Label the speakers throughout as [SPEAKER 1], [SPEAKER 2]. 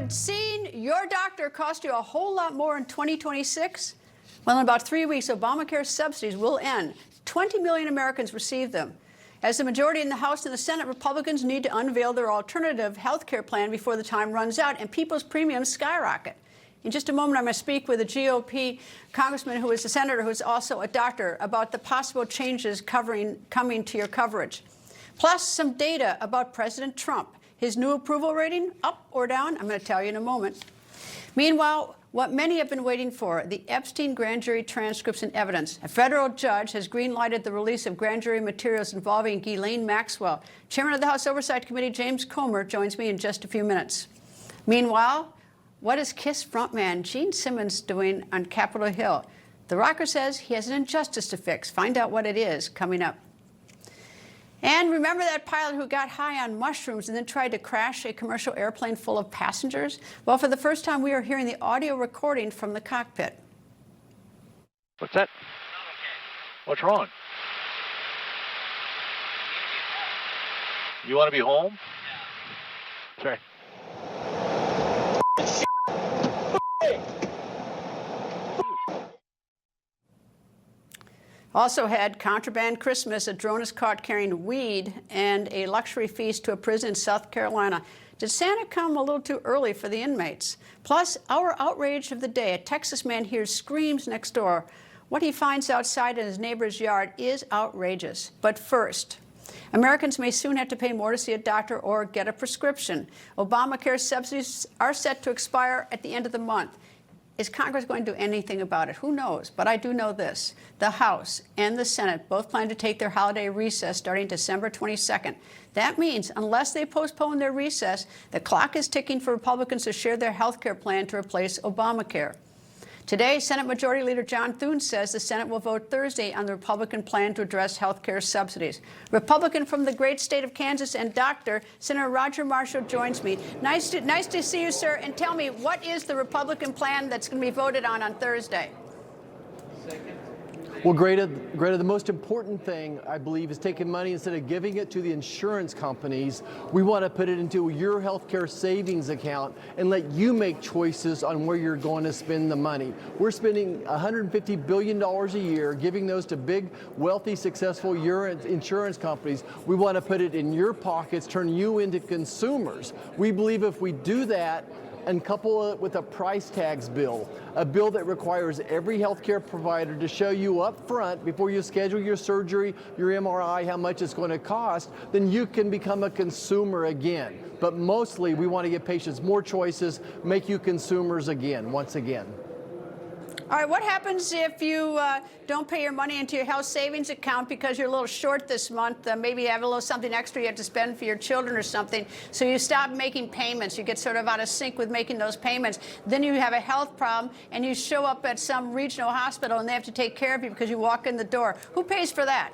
[SPEAKER 1] Could seeing your doctor cost you a whole lot more in 2026? Well, in about 3 weeks, Obamacare subsidies will end. 20 million Americans receive them. As the majority in the House and the Senate, Republicans need to unveil their alternative health care plan before the time runs out and people's premiums skyrocket. In just a moment, I'm going to speak with a GOP congressman who is a senator who is also a doctor about the possible changes coming to your coverage. Plus, some data about President Trump. His new approval rating, up or down? I'm going to tell you in a moment. Meanwhile, what many have been waiting for, the Epstein grand jury transcripts and evidence. A federal judge has green-lighted the release of grand jury materials involving Ghislaine Maxwell. Chairman of the House Oversight Committee, James Comer, joins me in just a few minutes. Meanwhile, what is KISS frontman Gene Simmons doing on Capitol Hill? The rocker says he has an injustice to fix. Find out what it is coming up. And remember that pilot who got high on mushrooms and then tried to crash a commercial airplane full of passengers? Well, for the first time, we are hearing the audio recording from the cockpit.
[SPEAKER 2] What's that? What's wrong? You want to be home? Sorry.
[SPEAKER 1] Also had contraband Christmas. A drone is caught carrying weed and a luxury feast to a prison in South Carolina. Did Santa come a little too early for the inmates? Plus, our outrage of the day. A Texas man hears screams next door. What he finds outside in his neighbor's yard is outrageous. But first, Americans may soon have to pay more to see a doctor or get a prescription. Obamacare subsidies are set to expire at the end of the month. Is Congress going to do anything about it? Who knows? But I do know this. The House and the Senate both plan to take their holiday recess starting December 22nd. That means unless they postpone their recess, the clock is ticking for Republicans to share their health care plan to replace Obamacare. Today, Senate Majority Leader John Thune says the Senate will vote Thursday on the Republican plan to address health care subsidies. Republican from the great state of Kansas and doctor, Senator Roger Marshall joins me. Nice to see you, sir. And tell me, what is the Republican plan that's going to be voted on Thursday?
[SPEAKER 3] Well, Greta, the most important thing, I believe, is taking money instead of giving it to the insurance companies. We want to put it into your healthcare savings account and let you make choices on where you're going to spend the money. We're spending $150 billion a year, giving those to big, wealthy, successful insurance companies. We want to put it in your pockets, turn you into consumers. We believe if we do that, and couple it with a price tags bill, a bill that requires every healthcare provider to show you up front before you schedule your surgery, your MRI, how much it's going to cost, then you can become a consumer again. But mostly, we want to give patients more choices, make you consumers again, once again.
[SPEAKER 1] All right, what happens if you don't pay your money into your health savings account because you're a little short this month? Maybe you have a little something extra you have to spend for your children or something. So you stop making payments. You get sort of out of sync with making those payments. Then you have a health problem and you show up at some regional hospital and they have to take care of you because you walk in the door. Who pays for that?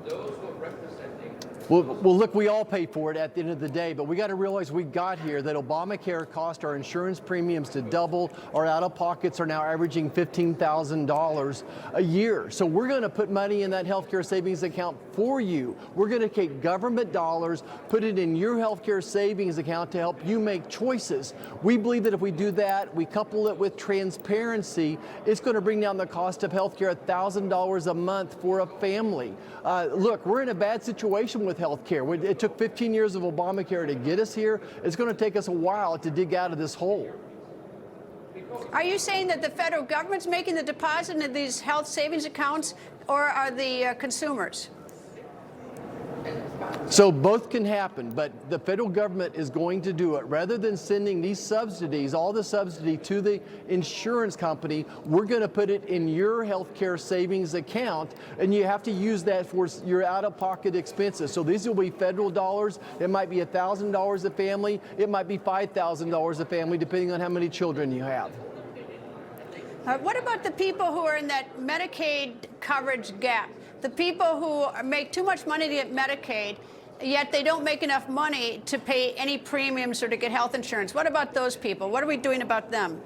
[SPEAKER 4] Those who are representing.
[SPEAKER 3] Well, look, we all pay for it at the end of the day, but we got to realize we got here that Obamacare cost our insurance premiums to double. Our out-of-pockets are now averaging $15,000 a year. So we're going to put money in that healthcare savings account for you. We're going to take government dollars, put it in your healthcare savings account to help you make choices. We believe that if we do that, we couple it with transparency, it's going to bring down the cost of healthcare $1,000 a month for a family. Look, we're in a bad situation with healthcare. It took 15 years of Obamacare to get us here. It's going to take us a while to dig out of this hole.
[SPEAKER 1] Are you saying that the federal government's making the deposit into these health savings accounts, or are the consumers?
[SPEAKER 3] So both can happen, but the federal government is going to do it. Rather than sending these subsidies, all the subsidy to the insurance company, we're going to put it in your healthcare savings account, and you have to use that for your out-of-pocket expenses. So these will be federal dollars. It might be $1,000 a family. It might be $5,000 a family, depending on how many children you have.
[SPEAKER 1] What about the people who are in that Medicaid coverage gap? The people who make too much money to get Medicaid, yet they don't make enough money to pay any premiums or to get health insurance. What about those people? What are we doing about them?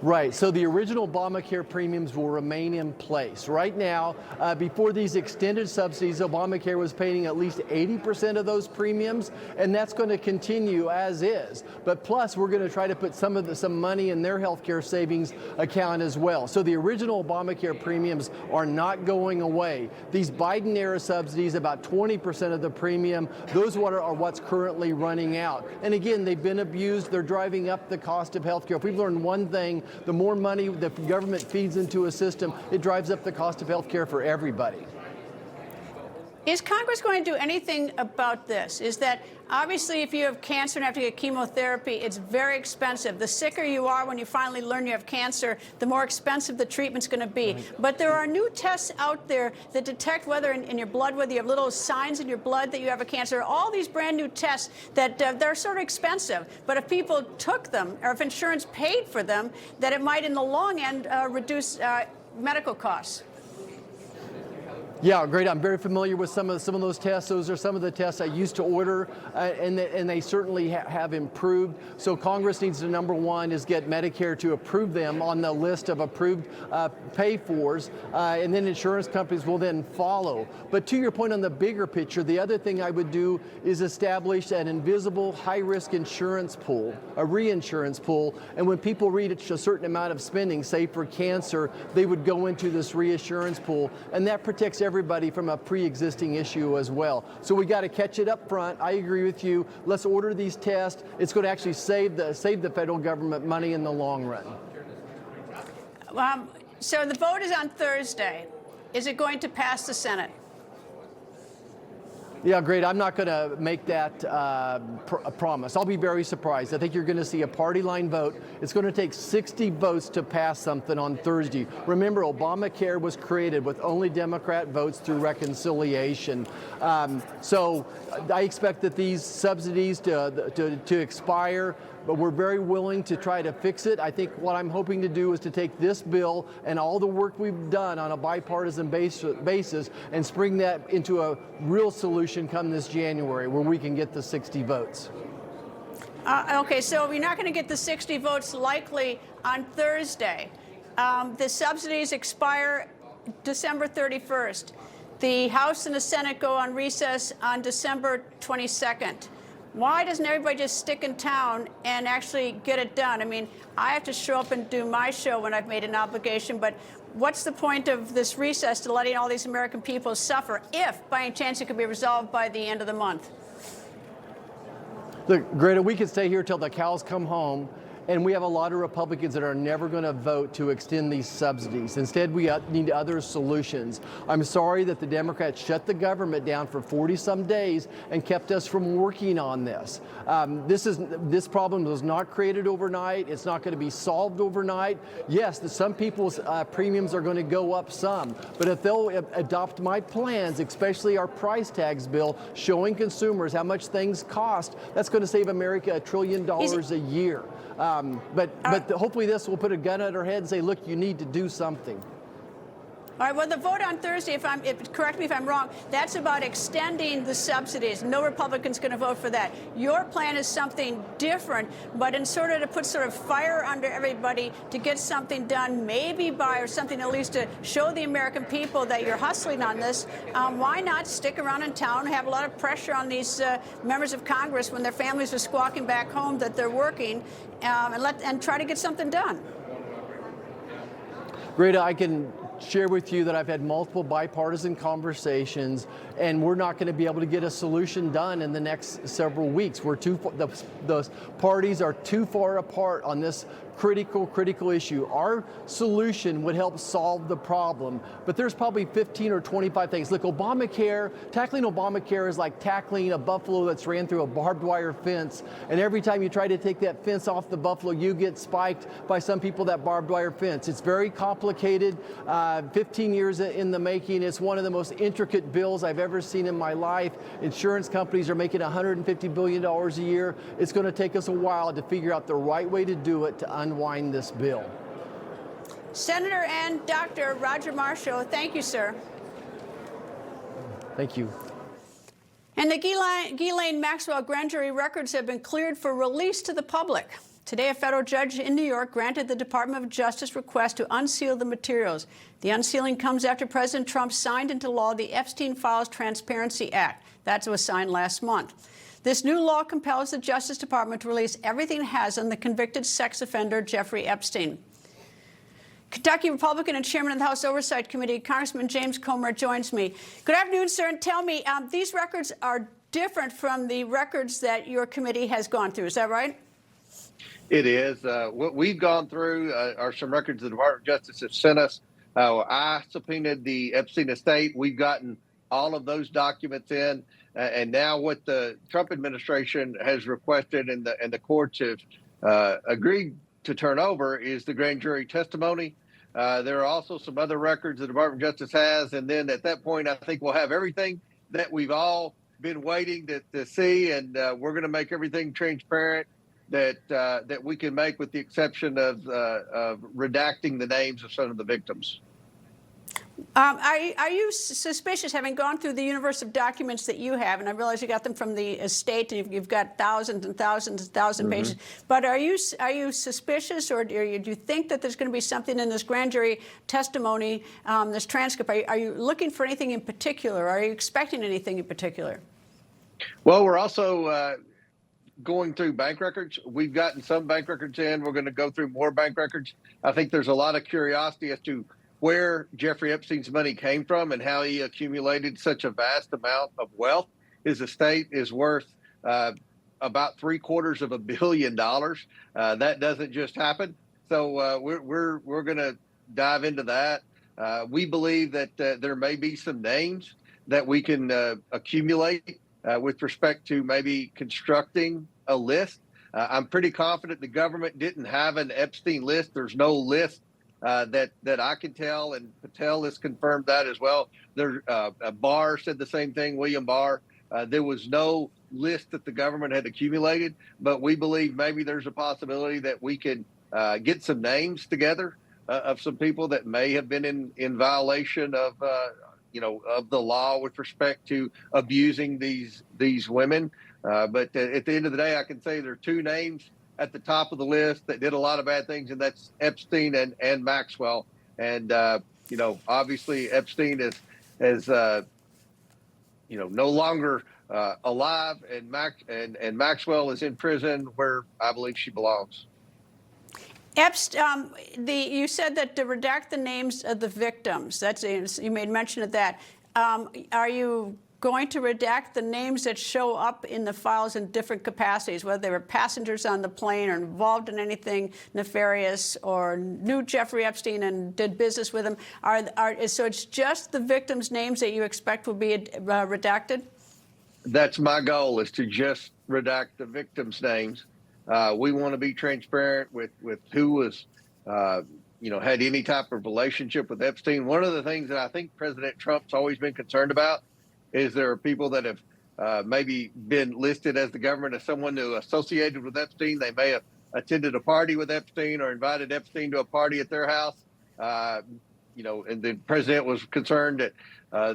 [SPEAKER 3] Right. So the original Obamacare premiums will remain in place. Right now, before these extended subsidies, Obamacare was paying at least 80% of those premiums, and that's going to continue as is. But plus, we're going to try to put some money in their health care savings account as well. So the original Obamacare premiums are not going away. These Biden-era subsidies, about 20% of the premium, those are what's currently running out. And again, they've been abused. They're driving up the cost of health care. If we've learned one thing, the more money the government feeds into a system, it drives up the cost of health care for everybody.
[SPEAKER 1] Is Congress going to do anything about this? Is that obviously if you have cancer and have to get chemotherapy, it's very expensive. The sicker you are when you finally learn you have cancer, the more expensive the treatment's going to be. But there are new tests out there that detect whether in your blood, whether you have little signs in your blood that you have a cancer. All these brand new tests that they're sort of expensive. But if people took them, or if insurance paid for them, that it might in the long end reduce medical costs.
[SPEAKER 3] Yeah, great. I'm very familiar with some of those tests. Those are some of the tests I used to order, and they certainly have improved. So Congress needs to, number one, is get Medicare to approve them on the list of approved pay-fors, and then insurance companies will then follow. But to your point on the bigger picture, the other thing I would do is establish an invisible high-risk insurance pool, a reinsurance pool, and when people reach a certain amount of spending, say for cancer, they would go into this reinsurance pool, and that protects everybody from a pre-existing issue as well. So we got to catch it up front. I agree with you. Let's order these tests. It's going to actually save the federal government money in the long run.
[SPEAKER 1] So the vote is on Thursday. Is it going to pass the Senate?
[SPEAKER 3] Yeah, great. I'm not going to make that a promise. I'll be very surprised. I think you're going to see a party line vote. It's going to take 60 votes to pass something on Thursday. Remember, Obamacare was created with only Democrat votes through reconciliation. So I expect that these subsidies to expire, but we're very willing to try to fix it. I think what I'm hoping to do is to take this bill and all the work we've done on a bipartisan basis and spring that into a real solution come this January where we can get the 60 votes.
[SPEAKER 1] Okay, so you're not going to get the 60 votes likely on Thursday. The subsidies expire December 31st. The House and the Senate go on recess on December 22nd. Why doesn't everybody just stick in town and actually get it done? I mean, I have to show up and do my show when I've made an obligation, but what's the point of this recess to letting all these American people suffer if, by any chance, it could be resolved by the end of the month?
[SPEAKER 3] Look, Greta, we could stay here till the cows come home, and we have a lot of Republicans that are never going to vote to extend these subsidies. Instead, we need other solutions. I'm sorry that the Democrats shut the government down for 40-some days and kept us from working on this. This problem was not created overnight. It's not going to be solved overnight. Yes, some people's premiums are going to go up some, but if they'll adopt my plans, especially our price tags bill, showing consumers how much things cost, that's going to save America $1 trillion a year. But hopefully this will put a gun at our head and say, look, you need to do something.
[SPEAKER 1] All right, well, the vote on Thursday, correct me if I'm wrong, that's about extending the subsidies. No Republican's going to vote for that. Your plan is something different, but in sort of to put sort of fire under everybody to get something done, maybe by or something at least to show the American people that you're hustling on this. Why not stick around in town and have a lot of pressure on these members of Congress when their families are squawking back home that they're working and try to get something done?
[SPEAKER 3] Greta, I can share with you that I've had multiple bipartisan conversations, and we're not going to be able to get a solution done in the next several weeks. Those parties are too far apart on this critical issue. Our solution would help solve the problem, but there's probably 15 or 25 things. Look, tackling Obamacare is like tackling a buffalo that's ran through a barbed wire fence, and every time you try to take that fence off the buffalo, you get spiked by some people that barbed wire fence. It's very complicated, 15 years in the making. It's one of the most intricate bills I've ever seen in my life. Insurance companies are making $150 billion a year. It's going to take us a while to figure out the right way to do it to unwind this bill.
[SPEAKER 1] Senator and Dr. Roger Marshall, thank you, sir.
[SPEAKER 3] Thank you.
[SPEAKER 1] And the Ghislaine Maxwell grand jury records have been cleared for release to the public. Today, a federal judge in New York granted the Department of Justice request to unseal the materials. The unsealing comes after President Trump signed into law the Epstein Files Transparency Act. That was signed last month. This new law compels the Justice Department to release everything it has on the convicted sex offender Jeffrey Epstein. Kentucky Republican and Chairman of the House Oversight Committee, Congressman James Comer, joins me. Good afternoon, sir, and tell me, these records are different from the records that your committee has gone through. Is that right?
[SPEAKER 5] It is. What we've gone through are some records the Department of Justice has sent us. I subpoenaed the Epstein estate. We've gotten all of those documents in. And now what the Trump administration has requested and the courts have agreed to turn over is the grand jury testimony. There are also some other records the Department of Justice has. And then at that point, I think we'll have everything that we've all been waiting to see. And we're going to make everything transparent that we can make, with the exception of redacting the names of some of the victims.
[SPEAKER 1] Are you suspicious, having gone through the universe of documents that you have, and I realize you got them from the estate, and you've got thousands and thousands and thousands pages, but are you suspicious, or do you think that there's going to be something in this grand jury testimony, this transcript? Are you looking for anything in particular? Are you expecting anything in particular?
[SPEAKER 5] Well, we're also going through bank records. We've gotten some bank records in. We're going to go through more bank records. I think there's a lot of curiosity as to where Jeffrey Epstein's money came from and how he accumulated such a vast amount of wealth. His estate is worth about $750 million. That doesn't just happen. So we're going to dive into that. We believe that there may be some names that we can accumulate with respect to maybe constructing a list. I'm pretty confident the government didn't have an Epstein list. There's no list that I can tell, and Patel has confirmed that as well. Barr said the same thing, William Barr. There was no list that the government had accumulated, but we believe maybe there's a possibility that we can get some names together of some people that may have been in violation of the law with respect to abusing these women. But at the end of the day, I can say there are two names at the top of the list that did a lot of bad things, and that's Epstein and Maxwell. And obviously Epstein is no longer alive, and Maxwell is in prison, where I believe she belongs.
[SPEAKER 1] You said that to redact the names of the victims. You made mention of that. Are you going to redact the names that show up in the files in different capacities, whether they were passengers on the plane or involved in anything nefarious, or knew Jeffrey Epstein and did business with him? So it's just the victims' names that you expect will be redacted?
[SPEAKER 5] That's my goal, is to just redact the victims' names. We want to be transparent with who was, had any type of relationship with Epstein. One of the things that I think President Trump's always been concerned about is there are people that have maybe been listed as the government as someone who associated with Epstein. They may have attended a party with Epstein or invited Epstein to a party at their house. And the president was concerned that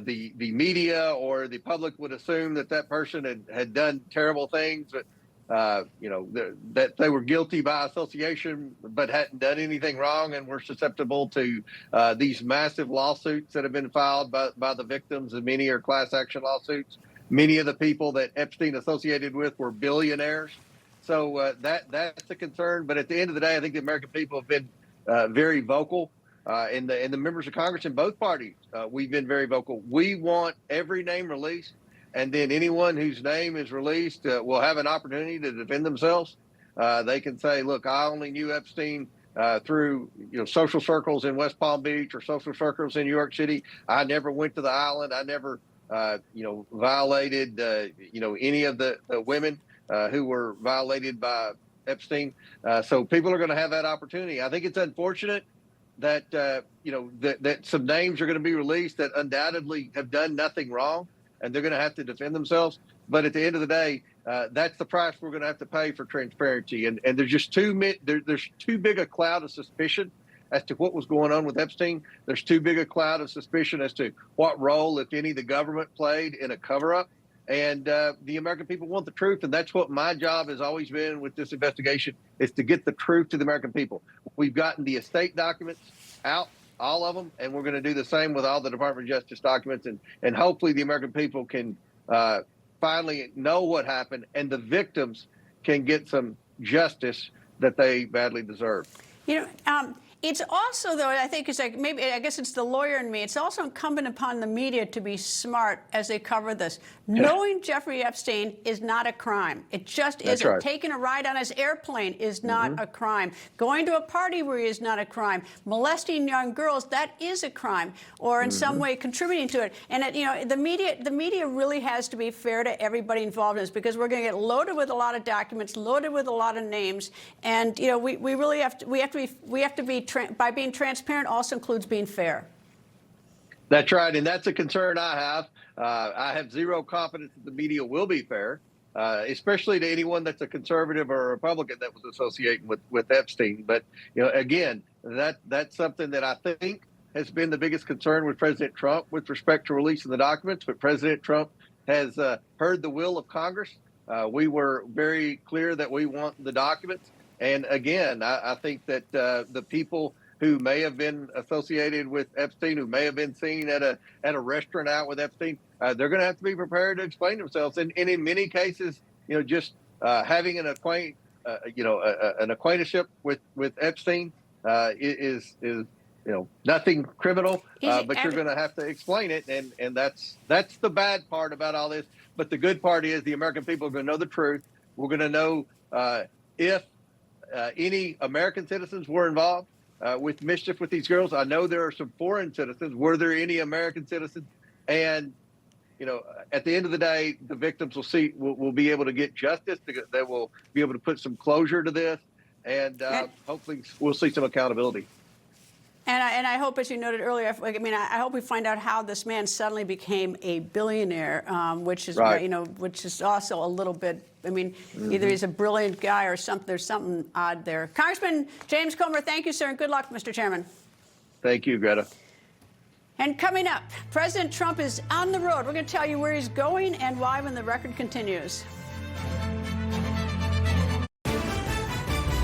[SPEAKER 5] the media or the public would assume that person had done terrible things, but that they were guilty by association but hadn't done anything wrong, and were susceptible to these massive lawsuits that have been filed by the victims, and many are class action lawsuits. Many of the people that Epstein associated with were billionaires. So that's a concern. But at the end of the day, I think the American people have been very vocal, and the members of Congress in both parties. We've been very vocal. We want every name released. And then anyone whose name is released will have an opportunity to defend themselves. They can say, look, I only knew Epstein through social circles in West Palm Beach or social circles in New York City. I never went to the island. I never, violated, any of the women who were violated by Epstein. So people are going to have that opportunity. I think it's unfortunate that, that some names are going to be released that undoubtedly have done nothing wrong, and they're going to have to defend themselves. But at the end of the day, that's the price we're going to have to pay for transparency. And there's just there's too big a cloud of suspicion as to what was going on with Epstein. There's too big a cloud of suspicion as to what role, if any, the government played in a cover-up. And the American people want the truth, and that's what my job has always been with this investigation, is to get the truth to the American people. We've gotten the estate documents out, all of them, and we're going to do the same with all the Department of Justice documents, and hopefully the American people can finally know what happened, and the victims can get some justice that they badly deserve.
[SPEAKER 1] You know, it's also, though, I think it's like, maybe, I guess it's the lawyer in me, it's also incumbent upon the media to be smart as they cover this. Knowing Jeffrey Epstein is not a crime. It just isn't.
[SPEAKER 5] Right.
[SPEAKER 1] Taking a ride on his airplane is not a crime. Going to a party where he is not a crime. Molesting young girls, that is a crime, or in some way contributing to it. And, you know, the media really has to be fair to everybody involved in this, because we're going to get loaded with a lot of documents, loaded with a lot of names, and, you know, we really have to be by being transparent also includes being fair.
[SPEAKER 5] That's right, and that's a concern I have. I have zero confidence that the media will be fair, especially to anyone that's a conservative or a Republican that was associated with Epstein. But, you know, again, that's something that I think has been the biggest concern with President Trump with respect to releasing the documents. But President Trump has heard the will of Congress. We were very clear that we want the documents. And again, I think that the people who may have been associated with Epstein, who may have been seen at a restaurant out with Epstein, they're going to have to be prepared to explain themselves. And in many cases, you know, just having an acquaintanceship with Epstein is you know, nothing criminal, but you're going to have to explain it, and that's the bad part about all this. But the good part is the American people are going to know the truth. We're going to know if any American citizens were involved with mischief with these girls. I know there are some foreign citizens. Were there any American citizens? And, you know, at the end of the day, the victims will be able to get justice. They will be able to put some closure to this, and hopefully we'll see some accountability.
[SPEAKER 1] And I hope, as you noted earlier, I hope we find out how this man suddenly became a billionaire, which is,
[SPEAKER 5] right.
[SPEAKER 1] You know, which is also a little bit. I mean, either he's a brilliant guy or something. There's something odd there. Congressman James Comer, thank you, sir, and good luck, Mr. Chairman.
[SPEAKER 5] Thank you, Greta.
[SPEAKER 1] And coming up, President Trump is on the road. We're going to tell you where he's going and why when the record continues.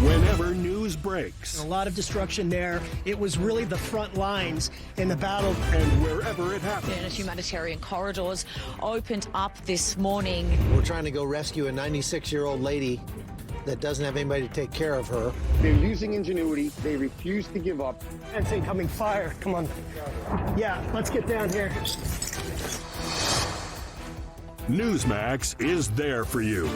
[SPEAKER 6] Whenever news breaks.
[SPEAKER 7] A lot of destruction there. It was really the front lines in the battle.
[SPEAKER 6] And wherever it happens.
[SPEAKER 8] And humanitarian corridors opened up this morning.
[SPEAKER 9] We're trying to go rescue a 96-year-old lady that doesn't have anybody to take care of her.
[SPEAKER 10] They're using ingenuity. They refuse to give up.
[SPEAKER 7] That's incoming fire. Come on. Yeah, let's get down here.
[SPEAKER 6] Newsmax is there for you.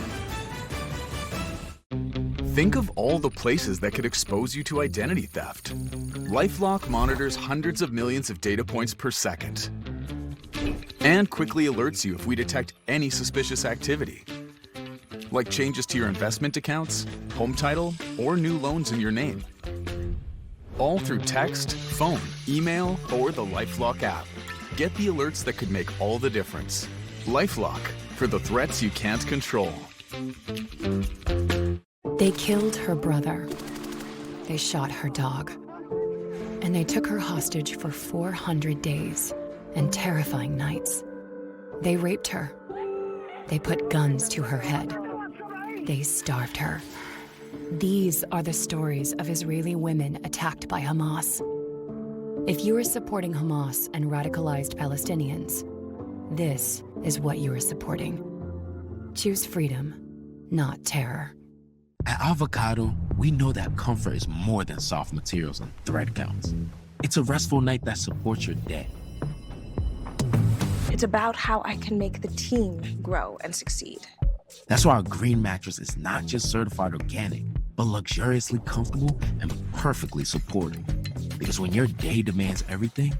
[SPEAKER 11] Think of all the places that could expose you to identity theft. LifeLock monitors hundreds of millions of data points per second and quickly alerts you if we detect any suspicious activity, like changes to your investment accounts, home title, or new loans in your name. All through text, phone, email, or the LifeLock app. Get the alerts that could make all the difference. LifeLock, for the threats you can't control.
[SPEAKER 12] They killed her brother. They shot her dog. And they took her hostage for 400 days and terrifying nights. They raped her. They put guns to her head. They starved her. These are the stories of Israeli women attacked by Hamas. If you are supporting Hamas and radicalized Palestinians, this is what you are supporting. Choose freedom, not terror.
[SPEAKER 13] At Avocado, we know that comfort is more than soft materials and thread counts. It's a restful night that supports your day.
[SPEAKER 14] It's about how I can make the team grow and succeed.
[SPEAKER 13] That's why our green mattress is not just certified organic, but luxuriously comfortable and perfectly supportive. Because when your day demands everything,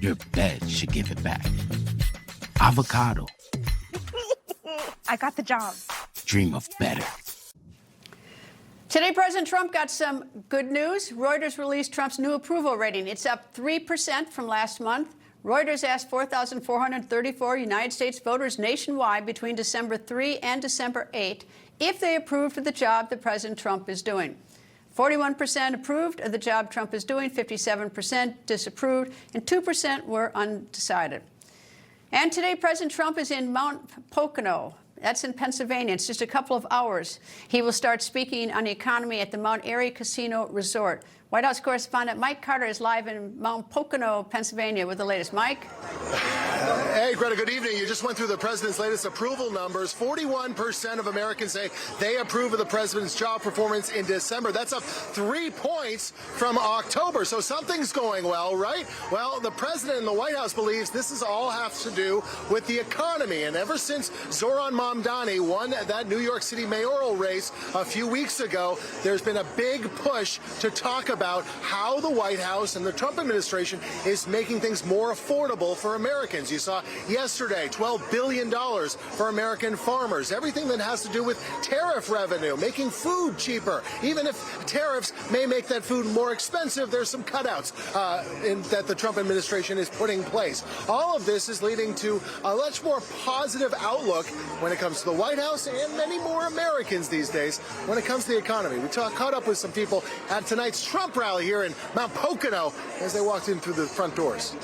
[SPEAKER 13] your bed should give it back. Avocado.
[SPEAKER 14] I got the job.
[SPEAKER 13] Dream of better.
[SPEAKER 1] Today, President Trump got some good news. Reuters released Trump's new approval rating. It's up 3% from last month. Reuters asked 4,434 United States voters nationwide between December 3 and December 8 if they approved of the job that President Trump is doing. 41% approved of the job Trump is doing, 57% disapproved, and 2% were undecided. And today, President Trump is in Mount Pocono. That's in Pennsylvania. It's just a couple of hours. He will start speaking on the economy at the Mount Airy Casino Resort. White House correspondent Mike Carter is live in Mount Pocono, Pennsylvania with the latest. Mike?
[SPEAKER 15] Hey, Greta, good evening. You just went through the president's latest approval numbers. 41% of Americans say they approve of the president's job performance in December. That's up 3 points from October. So something's going well, right? Well, the president and the White House believes this is all has to do with the economy. And ever since Zoran Mamdani won that New York City mayoral race a few weeks ago, there's been a big push to talk about how the White House and the Trump administration is making things more affordable for Americans. You saw yesterday $12 billion for American farmers. Everything that has to do with tariff revenue, making food cheaper. Even if tariffs may make that food more expensive, there's some cutouts that the Trump administration is putting in place. All of this is leading to a much more positive outlook when it comes to the White House and many more Americans these days when it comes to the economy. We caught up with some people at tonight's Trump rally here in Mount Pocono as they walked in through the front doors.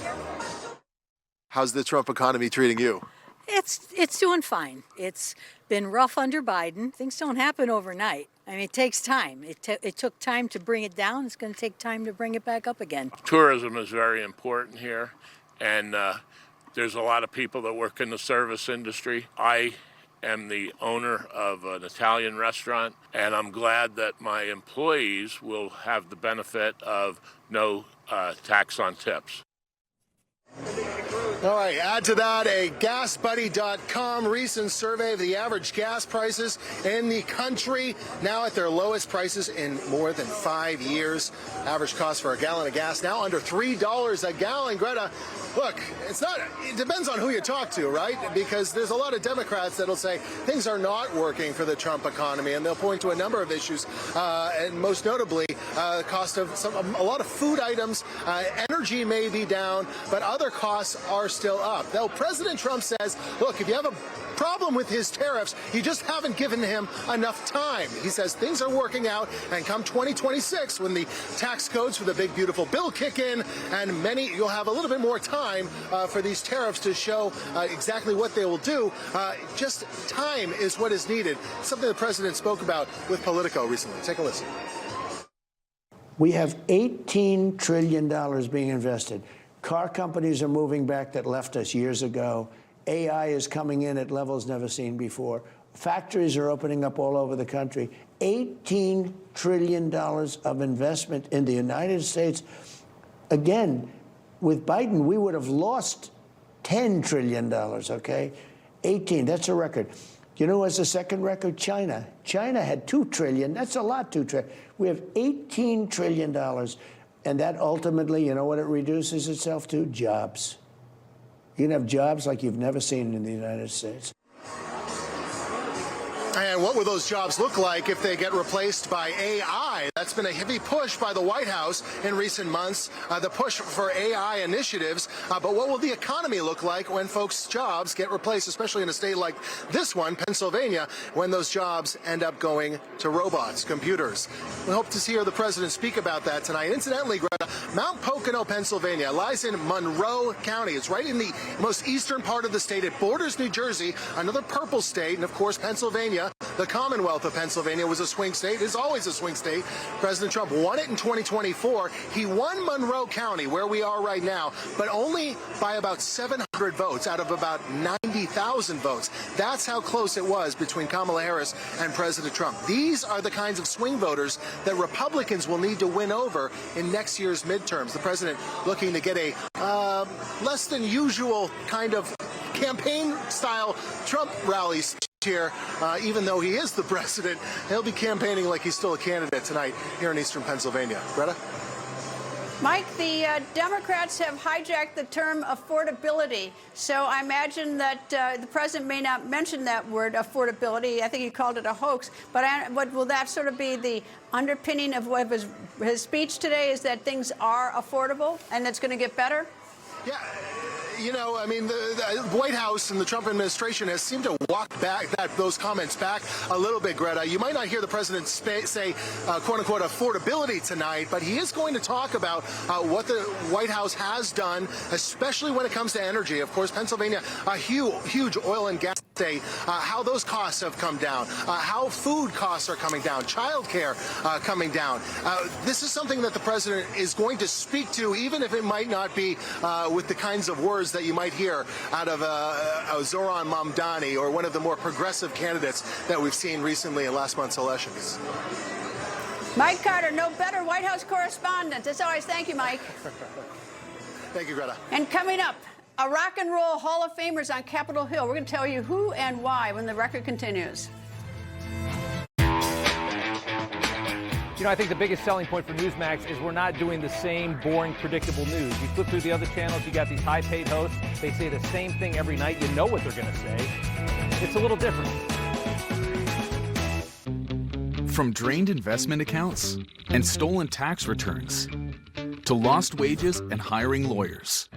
[SPEAKER 15] How's the Trump economy treating you?
[SPEAKER 16] It's doing fine. It's been rough under Biden. Things don't happen overnight. I mean, it takes time. It took time to bring it down. It's going to take time to bring it back up again.
[SPEAKER 17] Tourism is very important here, and there's a lot of people that work in the service industry. I am the owner of an Italian restaurant, and I'm glad that my employees will have the benefit of no tax on tips.
[SPEAKER 15] All right, add to that a GasBuddy.com recent survey of the average gas prices in the country, now at their lowest prices in more than 5 years. Average cost for a gallon of gas now under $3 a gallon. Greta, look, it depends on who you talk to, right? Because there's a lot of Democrats that'll say things are not working for the Trump economy, and they'll point to a number of issues, and most notably the cost of a lot of food items. Energy may be down, but other costs are still up. Though President Trump says, look, if you have a problem with his tariffs, you just haven't given him enough time. He says things are working out, and come 2026, when the tax codes for the big beautiful bill kick in, and you'll have a little bit more time for these tariffs to show exactly what they will do. Just time is what is needed. Something the president spoke about with Politico recently. Take a listen.
[SPEAKER 18] We have $18 trillion being invested. Car companies are moving back that left us years ago. AI is coming in at levels never seen before. Factories are opening up all over the country. $18 trillion of investment in the United States. Again, with Biden, we would have lost $10 trillion, okay? 18, that's a record. You know who has the second record? China. China had $2 trillion. That's a lot, $2 trillion. We have $18 trillion. And that ultimately, you know what it reduces itself to? Jobs. You can have jobs like you've never seen in the United States.
[SPEAKER 15] And what will those jobs look like if they get replaced by AI? That's been a heavy push by the White House in recent months, the push for AI initiatives. But what will the economy look like when folks' jobs get replaced, especially in a state like this one, Pennsylvania, when those jobs end up going to robots, computers? We hope to hear the president speak about that tonight. Incidentally, Greta, Mount Pocono, Pennsylvania, lies in Monroe County. It's right in the most eastern part of the state. It borders New Jersey, another purple state, and of course, Pennsylvania. The Commonwealth of Pennsylvania was a swing state. It's always a swing state. President Trump won it in 2024. He won Monroe County, where we are right now, but only by about 700 votes out of about 90,000 votes. That's how close it was between Kamala Harris and President Trump. These are the kinds of swing voters that Republicans will need to win over in next year's midterms. The president looking to get a less than usual kind of campaign-style Trump rallies here, even though he is the president. He'll be campaigning like he's still a candidate tonight here in eastern Pennsylvania. Greta?
[SPEAKER 1] Mike, the Democrats have hijacked the term affordability. So I imagine that the president may not mention that word, affordability. I think he called it a hoax. But will that sort of be the underpinning of what his speech today, is that things are affordable and it's going to get better?
[SPEAKER 15] Yeah. You know, I mean, the White House and the Trump administration has seemed to walk back those comments back a little bit, Greta. You might not hear the president say, quote unquote, affordability tonight, but he is going to talk about what the White House has done, especially when it comes to energy. Of course, Pennsylvania, a huge oil and gas state, how those costs have come down, how food costs are coming down, childcare coming down. This is something that the president is going to speak to, even if it might not be with the kinds of words that you might hear out of Zoran Mamdani or one of the more progressive candidates that we've seen recently in last month's elections.
[SPEAKER 1] Mike Carter, no better White House correspondent. As always, thank you, Mike.
[SPEAKER 15] Thank you, Greta.
[SPEAKER 1] And coming up, a rock and roll Hall of Famers on Capitol Hill. We're going to tell you who and why when the record continues.
[SPEAKER 19] You know, I think the biggest selling point for Newsmax is we're not doing the same boring, predictable news. You flip through the other channels, you got these high-paid hosts. They say the same thing every night. You know what they're going to say. It's a little different.
[SPEAKER 11] From drained investment accounts and stolen tax returns to lost wages and hiring lawyers,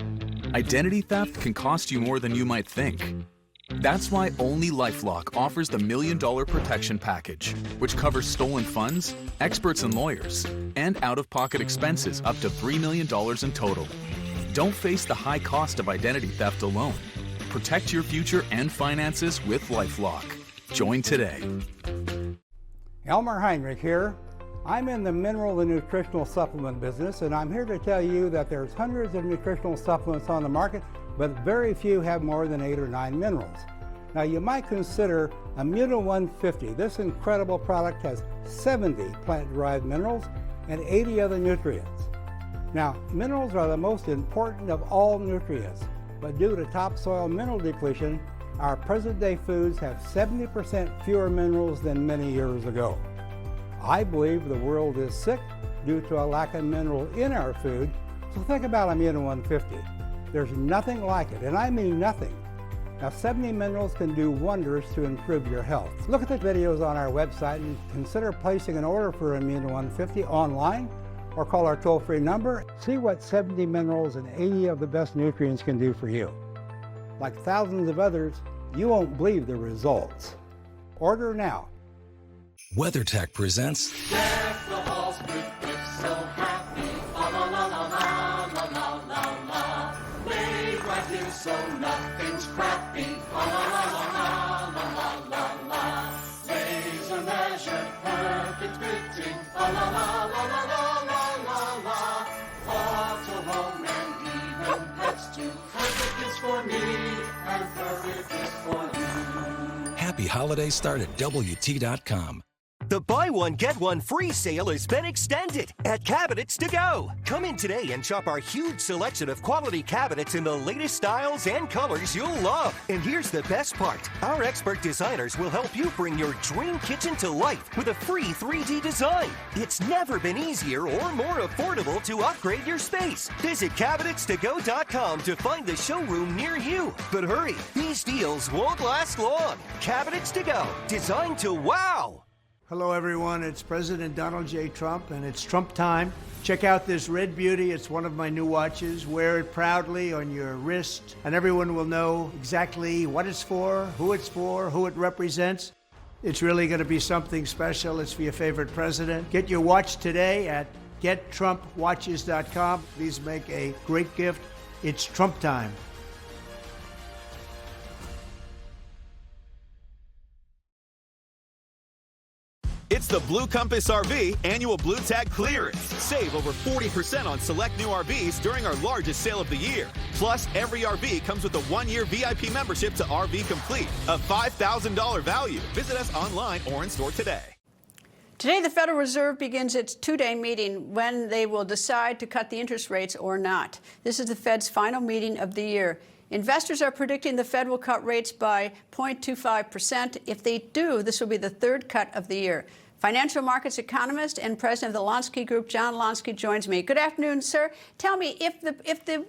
[SPEAKER 11] identity theft can cost you more than you might think. That's why only LifeLock offers the $1 Million Protection Package, which covers stolen funds, experts and lawyers, and out-of-pocket expenses up to $3 million in total. Don't face the high cost of identity theft alone. Protect your future and finances with LifeLock. Join today.
[SPEAKER 20] Elmer Heinrich here. I'm in the mineral and nutritional supplement business, and I'm here to tell you that there's hundreds of nutritional supplements on the market, but very few have more than 8 or 9 minerals. Now, you might consider Immuno 150. This incredible product has 70 plant-derived minerals and 80 other nutrients. Now, minerals are the most important of all nutrients, but due to topsoil mineral depletion, our present-day foods have 70% fewer minerals than many years ago. I believe the world is sick due to a lack of mineral in our food, so think about Immuno 150. There's nothing like it, and I mean nothing. Now, 70 minerals can do wonders to improve your health. Look at the videos on our website and consider placing an order for Immuno 150 online or call our toll-free number. See what 70 minerals and 80 of the best nutrients can do for you. Like thousands of others, you won't believe the results. Order now.
[SPEAKER 21] WeatherTech presents
[SPEAKER 22] Deck the halls with gifts so happy. La la la la la la la la la. Made right here so nothing's crappy. La la la la la la la la. Laser measured, perfect fitting. La la la la la la la la la. Auto, home, and even pets too. Perfect is for me, and perfect is for you.
[SPEAKER 21] Happy Holidays start at WT.com.
[SPEAKER 23] The buy one, get one free sale has been extended at Cabinets to Go. Come in today and shop our huge selection of quality cabinets in the latest styles and colors you'll love. And here's the best part. Our expert designers will help you bring your dream kitchen to life with a free 3D design. It's never been easier or more affordable to upgrade your space. Visit CabinetsToGo.com to find the showroom near you. But hurry, these deals won't last long. Cabinets to Go, designed to wow.
[SPEAKER 18] Hello, everyone. It's President Donald J. Trump, and it's Trump time. Check out this red beauty. It's one of my new watches. Wear it proudly on your wrist, and everyone will know exactly what it's for, who it represents. It's really going to be something special. It's for your favorite president. Get your watch today at GetTrumpWatches.com. Please make a great gift. It's Trump time.
[SPEAKER 24] It's the Blue Compass RV annual Blue Tag clearance. Save over 40% on select new RVs during our largest sale of the year. Plus, every RV comes with a 1-year VIP membership to RV Complete, a $5,000 value. Visit us online or in store today.
[SPEAKER 1] Today, the Federal Reserve begins its 2-day meeting when they will decide to cut the interest rates or not. This is the Fed's final meeting of the year. Investors are predicting the Fed will cut rates by 0.25%. If they do, this will be the 3rd cut of the year. Financial markets economist and president of the Lonski Group, John Lonski, joins me. Good afternoon, sir. Tell me, if the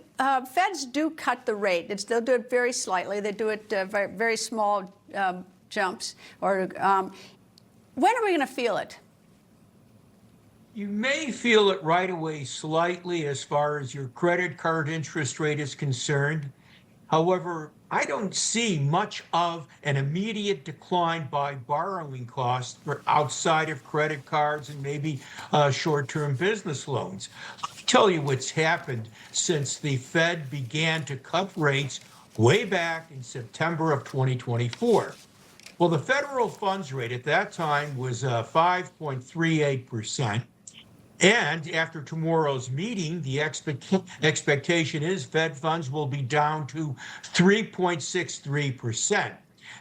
[SPEAKER 1] Feds do cut the rate, they'll do it very slightly. They do it very small jumps. Or when are we going to feel it?
[SPEAKER 25] You may feel it right away slightly as far as your credit card interest rate is concerned. However, I don't see much of an immediate decline by borrowing costs for outside of credit cards and maybe short-term business loans. Let me tell you what's happened since the Fed began to cut rates way back in September of 2024. Well, the federal funds rate at that time was 5.38%. And after tomorrow's meeting, the expectation is Fed funds will be down to 3.63%.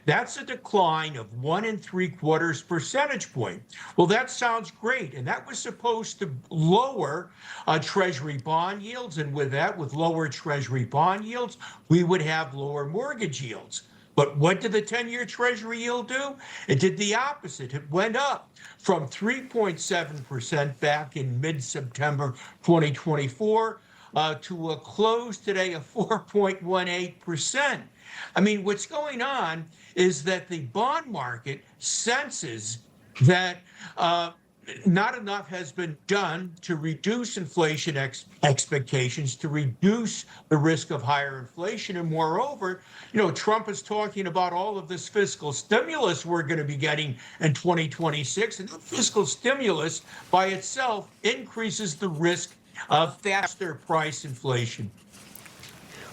[SPEAKER 25] That's a decline of 1 3/4 percentage point. Well, that sounds great. And that was supposed to lower Treasury bond yields. And with that, with lower Treasury bond yields, we would have lower mortgage yields. But what did the 10-year Treasury yield do? It did the opposite. It went up from 3.7% back in mid-September 2024 to a close today of 4.18%. I mean, what's going on is that the bond market senses that not enough has been done to reduce inflation expectations, to reduce the risk of higher inflation. And moreover, Trump is talking about all of this fiscal stimulus we're going to be getting in 2026. And that fiscal stimulus by itself increases the risk of faster price inflation.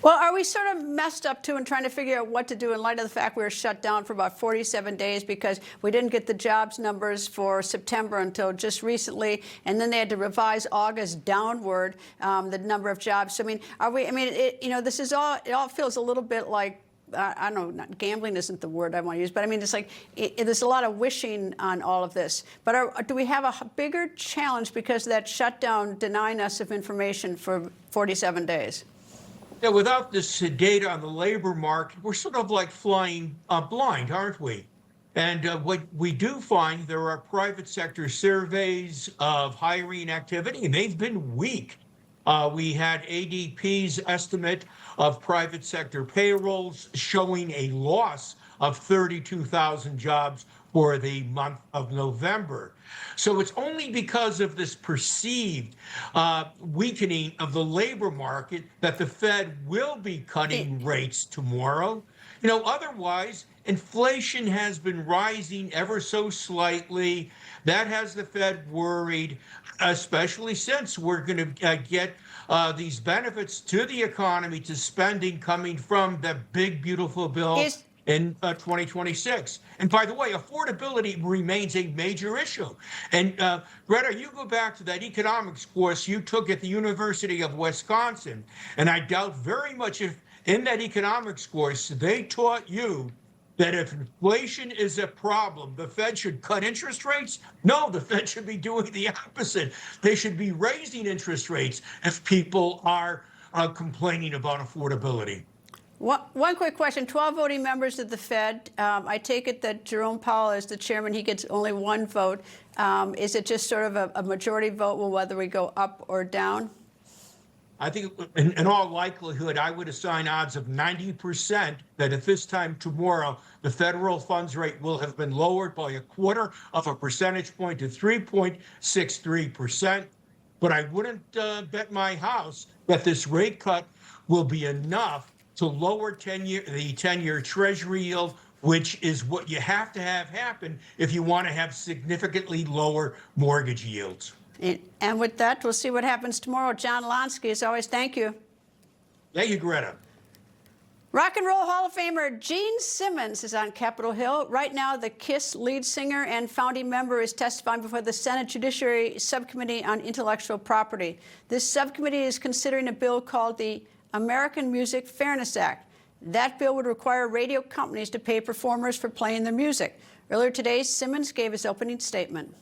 [SPEAKER 1] Well, are we sort of messed up, too, in trying to figure out what to do in light of the fact we were shut down for about 47 days because we didn't get the jobs numbers for September until just recently, and then they had to revise August downward, the number of jobs. So, I mean, this is all, it all feels a little bit like, I don't know, gambling isn't the word I want to use, but I mean, it's like there's a lot of wishing on all of this. But do we have a bigger challenge because of that shutdown denying us of information for 47 days?
[SPEAKER 25] Yeah, without this data on the labor market, we're sort of like flying blind, aren't we? And what we do find, there are private sector surveys of hiring activity, and they've been weak. We had ADP's estimate of private sector payrolls showing a loss of 32,000 jobs for the month of November. So it's only because of this perceived weakening of the labor market that the Fed will be cutting rates tomorrow. Otherwise, inflation has been rising ever so slightly. That has the Fed worried, especially since we're going to get these benefits to the economy, to spending coming from the big, beautiful bill in 2026. And by the way, affordability remains a major issue. And Greta, you go back to that economics course you took at the University of Wisconsin, and I doubt very much if in that economics course they taught you that if inflation is a problem, the Fed should cut interest rates? No, the Fed should be doing the opposite. They should be raising interest rates if people are complaining about affordability.
[SPEAKER 1] One quick question. 12 voting members of the Fed. I take it that Jerome Powell is the chairman. He gets only one vote. Is it just sort of a majority vote, whether we go up or down?
[SPEAKER 25] I think in all likelihood, I would assign odds of 90% that at this time tomorrow, the federal funds rate will have been lowered by 1/4 percentage point to 3.63%. But I wouldn't bet my house that this rate cut will be enough to lower the 10-year Treasury yield, which is what you have to have happen if you want to have significantly lower mortgage yields.
[SPEAKER 1] And with that, we'll see what happens tomorrow. John Lonski, as always, thank you.
[SPEAKER 25] Thank you, Greta.
[SPEAKER 1] Rock and Roll Hall of Famer Gene Simmons is on Capitol Hill. Right now, the KISS lead singer and founding member is testifying before the Senate Judiciary Subcommittee on Intellectual Property. This subcommittee is considering a bill called the American Music Fairness Act. That bill would require radio companies to pay performers for playing their music. Earlier today, Simmons gave his opening statement.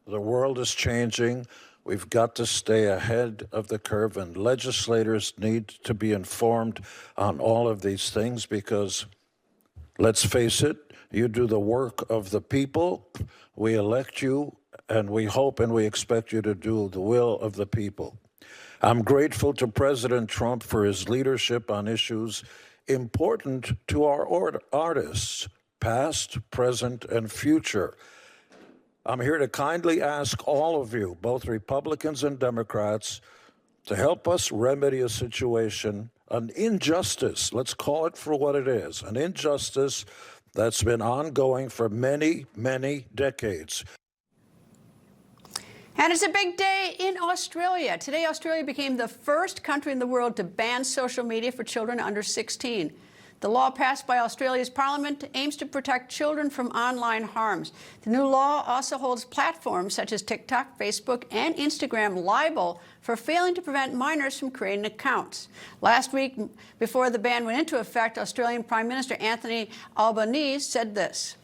[SPEAKER 2] The world is changing. We've got to stay ahead of the curve, and legislators need to be informed on all of these things because, let's face it, you do the work of the people. We elect you, and we hope and we expect you to do the will of the people. I'm grateful to President Trump for his leadership on issues important to our artists, past, present, and future. I'm here to kindly ask all of you, both Republicans and Democrats, to help us remedy a situation an injustice. Let's call it for what it is, an injustice that's been ongoing for many, many decades.
[SPEAKER 1] And it's a big day in Australia. Today, Australia became the first country in the world to ban social media for children under 16. The law passed by Australia's parliament aims to protect children from online harms. The new law also holds platforms such as TikTok, Facebook, and Instagram liable for failing to prevent minors from creating accounts. Last week, before the ban went into effect, Australian Prime Minister Anthony Albanese said this.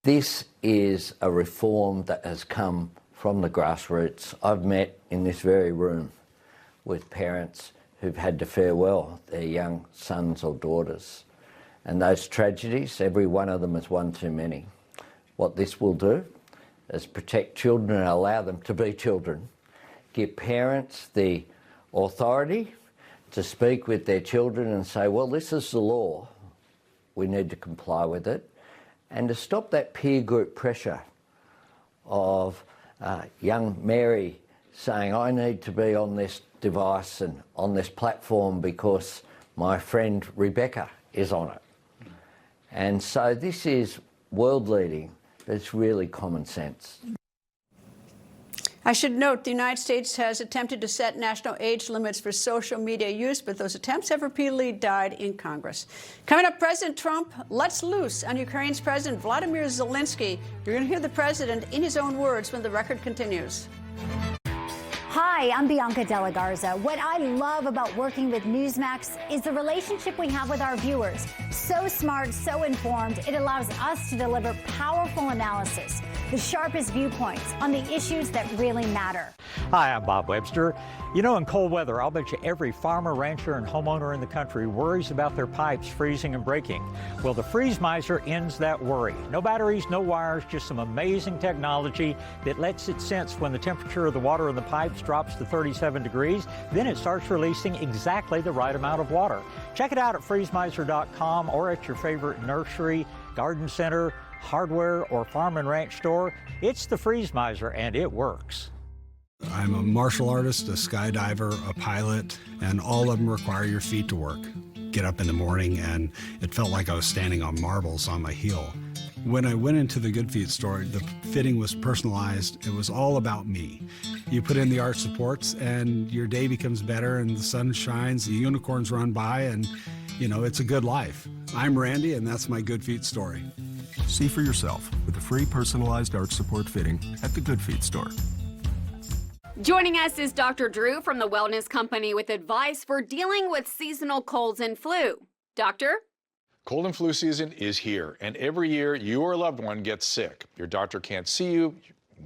[SPEAKER 3] This is a reform that has come from the grassroots. I've met in this very room with parents who've had to farewell their young sons or daughters. And those tragedies, every one of them is one too many. What this will do is protect children and allow them to be children, give parents the authority to speak with their children and say, well, this is the law, we need to comply with it, and to stop that peer group pressure of young Mary saying, I need to be on this device and on this platform because my friend Rebecca is on it. And so this is world leading, but it's really common sense.
[SPEAKER 1] I should note the United States has attempted to set national age limits for social media use, but those attempts have repeatedly died in Congress. Coming up, President Trump lets loose on Ukraine's President Vladimir Zelensky. You're going to hear the president in his own words when the record continues.
[SPEAKER 4] Hi, I'm Bianca Della Garza. What I love about working with Newsmax is the relationship we have with our viewers. So smart, so informed, it allows us to deliver powerful analysis, the sharpest viewpoints on the issues that really matter.
[SPEAKER 5] Hi, I'm Bob Webster. You know, in cold weather, I'll bet you every farmer, rancher, and homeowner in the country worries about their pipes freezing and breaking. Well, the Freeze Miser ends that worry. No batteries, no wires, just some amazing technology that lets it sense when the temperature of the water in the pipes drops to 37 degrees. Then it starts releasing exactly the right amount of water. Check it out at freezemiser.com or at your favorite nursery, garden center, hardware, or farm and ranch store. It's the Freeze Miser, and it works.
[SPEAKER 8] I'm a martial artist, a skydiver, a pilot, and all of them require your feet to work. Get up in the morning, and it felt like I was standing on marbles on my heel. When I went into the Good Feet store, the fitting was personalized. It was all about me. You put in the arch supports, and your day becomes better, and the sun shines, the unicorns run by, and, you know, it's a good life. I'm Randy, and that's my Good Feet story.
[SPEAKER 9] See for yourself with a free personalized arch support fitting at the Good Feet store.
[SPEAKER 26] Joining us is Dr. Drew from the Wellness Company with advice for dealing with seasonal colds and flu. Doctor?
[SPEAKER 27] Cold and flu season is here, and every year you or a loved one gets sick. Your doctor can't see you.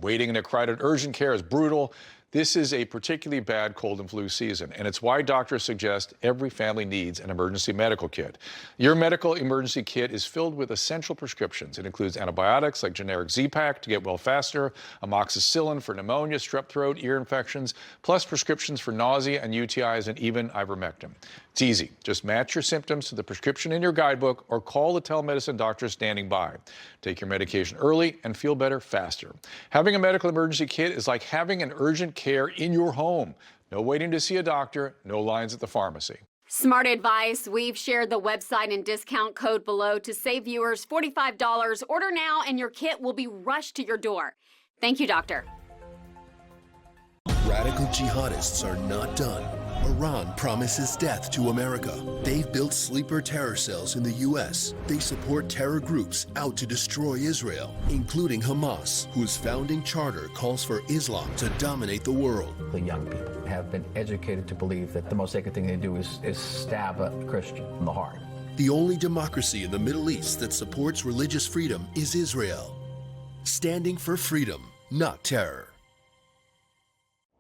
[SPEAKER 27] Waiting in a crowded urgent care is brutal. This is a particularly bad cold and flu season, and it's why doctors suggest every family needs an emergency medical kit. Your medical emergency kit is filled with essential prescriptions. It includes antibiotics like generic Z-Pak to get well faster, amoxicillin for pneumonia, strep throat, ear infections, plus prescriptions for nausea and UTIs, and even ivermectin. It's easy. Just match your symptoms to the prescription in your guidebook or call the telemedicine doctor standing by. Take your medication early and feel better faster. Having a medical emergency kit is like having an urgent care in your home. No waiting to see a doctor, no lines at the pharmacy.
[SPEAKER 26] Smart advice. We've shared the website and discount code below to save viewers $45. Order now and your kit will be rushed to your door. Thank you, doctor.
[SPEAKER 28] Radical jihadists are not done. Iran promises death to America. They've built sleeper terror cells in the U.S. They support terror groups out to destroy Israel, including Hamas, whose founding charter calls for Islam to dominate the world.
[SPEAKER 29] The young people have been educated to believe that the most sacred thing they do is stab a Christian in the heart.
[SPEAKER 28] The only democracy in the Middle East that supports religious freedom is Israel. Standing for freedom, not terror.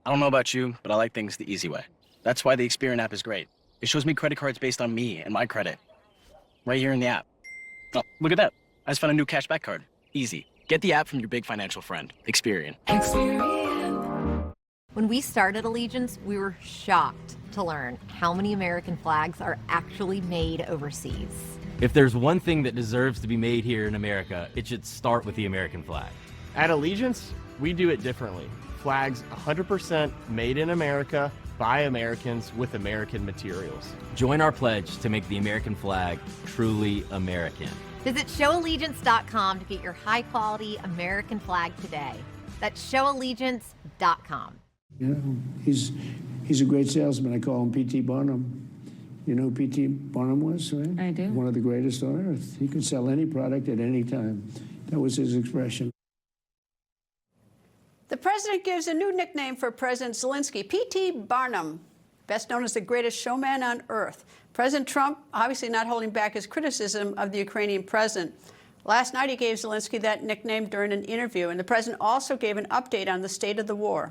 [SPEAKER 30] I don't know about you, but I like things the easy way. That's why the Experian app is great. It shows me credit cards based on me and my credit. Right here in the app. Oh, look at that. I just found a new cashback card. Easy. Get the app from your big financial friend, Experian.
[SPEAKER 31] When we started Allegiance, we were shocked to learn how many American flags are actually made overseas.
[SPEAKER 32] If there's one thing that deserves to be made here in America, it should start with the American flag.
[SPEAKER 33] At Allegiance, we do it differently. Flags 100% made in America,
[SPEAKER 32] by Americans with American materials. Join our pledge to make the American flag truly American.
[SPEAKER 31] Visit showallegiance.com to get your high-quality American flag today. That's showallegiance.com.
[SPEAKER 18] You know, he's a great salesman. I call him P.T. Barnum. You know who P.T. Barnum was, right? I do. One of the greatest on earth. He could sell any product at any time. That was his expression.
[SPEAKER 1] The president gives a new nickname for President Zelensky, P.T. Barnum, best known as the greatest showman on earth. President Trump obviously not holding back his criticism of the Ukrainian president. Last night he gave Zelensky that nickname during an interview, and the president also gave an update on the state of the war.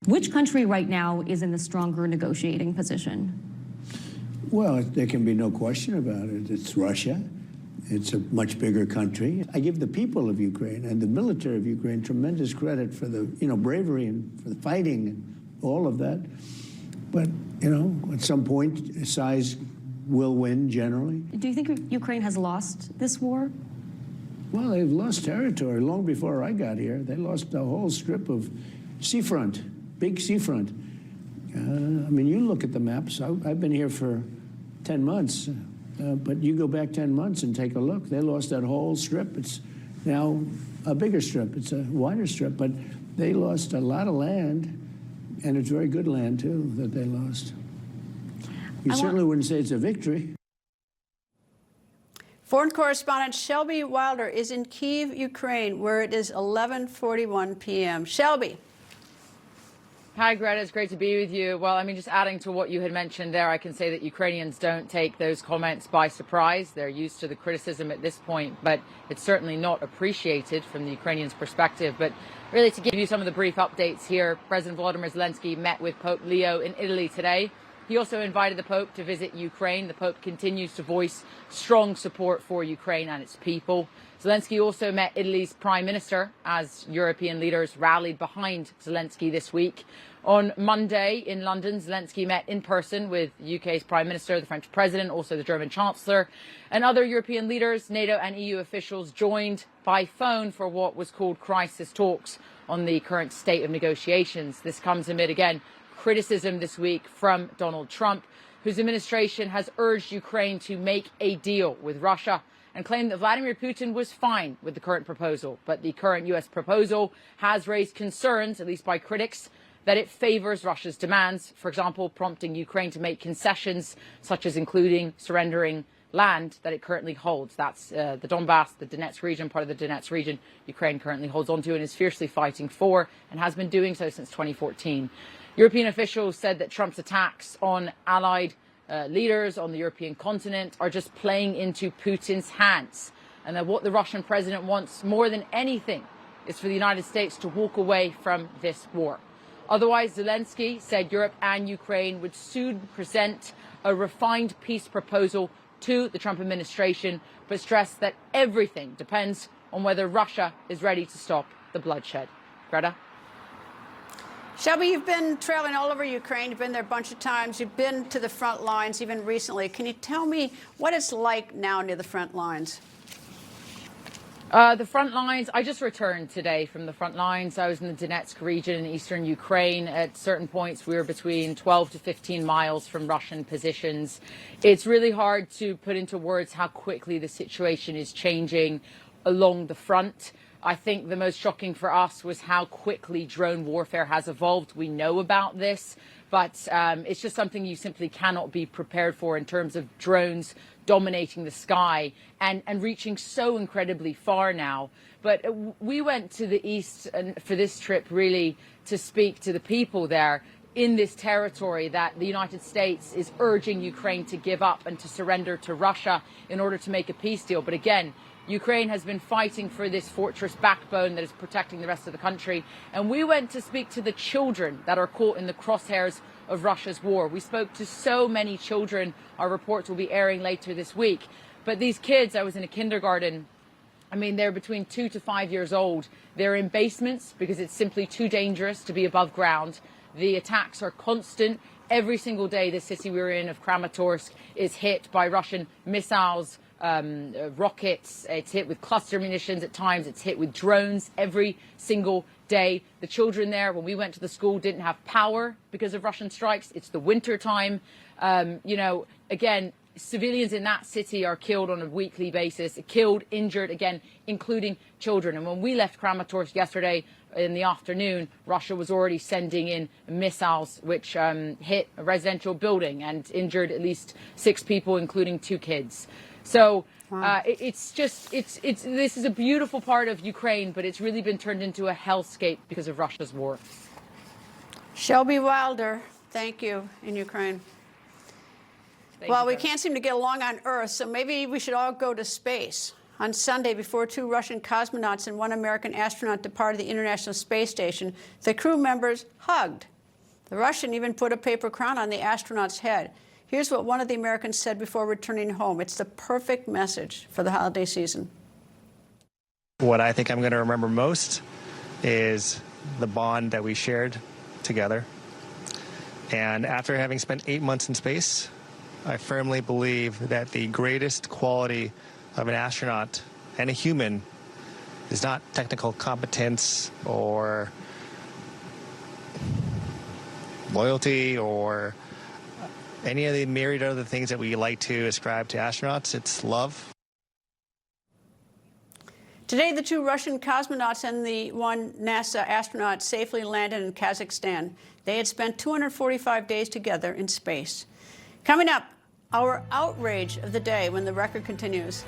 [SPEAKER 6] Which country right now is in the stronger negotiating position?
[SPEAKER 18] Well, there can be no question about it. It's Russia. It's a much bigger country. I give the people of Ukraine and the military of Ukraine tremendous credit for the, bravery and for the fighting and all of that. But, at some point, size will win generally.
[SPEAKER 6] Do you think Ukraine has lost this war?
[SPEAKER 18] Well, they've lost territory long before I got here. They lost a whole strip of seafront, big seafront. You look at the maps. I've been here for 10 months. But you go back 10 months and take a look. They lost that whole strip. It's now a bigger strip. It's a wider strip. But they lost a lot of land, and it's very good land, too, that they lost. You certainly wouldn't say it's a victory.
[SPEAKER 1] Foreign correspondent Shelby Wilder is in Kyiv, Ukraine, where it is 11:41 p.m. Shelby.
[SPEAKER 7] Hi, Greta. It's great to be with you. Well, just adding to what you had mentioned there, I can say that Ukrainians don't take those comments by surprise. They're used to the criticism at this point, but it's certainly not appreciated from the Ukrainians' perspective. But really, to give you some of the brief updates here, President Volodymyr Zelensky met with Pope Leo in Italy today. He also invited the Pope to visit Ukraine. The Pope continues to voice strong support for Ukraine and its people. Zelensky also met Italy's Prime Minister as European leaders rallied behind Zelensky this week. On Monday in London, Zelensky met in person with UK's Prime Minister, the French President, also the German Chancellor, and other European leaders. NATO and EU officials joined by phone for what was called crisis talks on the current state of negotiations. This comes amid, again, criticism this week from Donald Trump, whose administration has urged Ukraine to make a deal with Russia and claimed that Vladimir Putin was fine with the current proposal. But the current U.S. proposal has raised concerns, at least by critics, that it favors Russia's demands, for example, prompting Ukraine to make concessions, such as including surrendering land that it currently holds. That's the Donbass, the Donetsk region, part of the Donetsk region Ukraine currently holds onto and is fiercely fighting for, and has been doing so since 2014. European officials said that Trump's attacks on allied leaders on the European continent are just playing into Putin's hands, and that what the Russian president wants more than anything is for the United States to walk away from this war. Otherwise, Zelensky said Europe and Ukraine would soon present a refined peace proposal to the Trump administration, but stressed that everything depends on whether Russia is ready to stop the bloodshed. Greta?
[SPEAKER 1] Shelby, you've been traveling all over Ukraine. You've been there a bunch of times. You've been to the front lines even recently. Can you tell me what it's like now near the front lines?
[SPEAKER 7] The front lines, I just returned today from the front lines. I was in the Donetsk region in eastern Ukraine. At certain points, we were between 12 to 15 miles from Russian positions. It's really hard to put into words how quickly the situation is changing along the front. I think the most shocking for us was how quickly drone warfare has evolved. We know about this, but it's just something you simply cannot be prepared for in terms of drones dominating the sky and reaching so incredibly far now. But we went to the east for this trip really to speak to the people there in this territory that the United States is urging Ukraine to give up and to surrender to Russia in order to make a peace deal. But again, Ukraine has been fighting for this fortress backbone that is protecting the rest of the country. And we went to speak to the children that are caught in the crosshairs of Russia's war. We spoke to so many children. Our reports will be airing later this week. But these kids, I was in a kindergarten. They're between 2 to 5 years old. They're in basements because it's simply too dangerous to be above ground. The attacks are constant. Every single day, the city we were in of Kramatorsk is hit by Russian missiles, rockets. It's hit with cluster munitions at times. It's hit with drones every single day. The children there, when we went to the school, didn't have power because of Russian strikes. It's the winter time. Again, civilians in that city are killed on a weekly basis, killed, injured, again, including children. And when we left Kramatorsk yesterday in the afternoon, Russia was already sending in missiles which hit a residential building and injured at least 6 people, including 2 kids. So this is a beautiful part of Ukraine, but it's really been turned into a hellscape because of Russia's war.
[SPEAKER 1] Shelby Wilder, thank you, in Ukraine. Well, we can't seem to get along on Earth, so maybe we should all go to space. On Sunday, before 2 Russian cosmonauts and 1 American astronaut departed the International Space Station, the crew members hugged. The Russian even put a paper crown on the astronaut's head. Here's what one of the Americans said before returning home. It's the perfect message for the holiday season.
[SPEAKER 10] What I think I'm going to remember most is the bond that we shared together. And after having spent 8 months in space, I firmly believe that the greatest quality of an astronaut and a human is not technical competence or loyalty or any of the myriad other things that we like to ascribe to astronauts. It's love.
[SPEAKER 1] Today, the 2 Russian cosmonauts and the 1 NASA astronaut safely landed in Kazakhstan. They had spent 245 days together in space. Coming up, our outrage of the day when the record continues.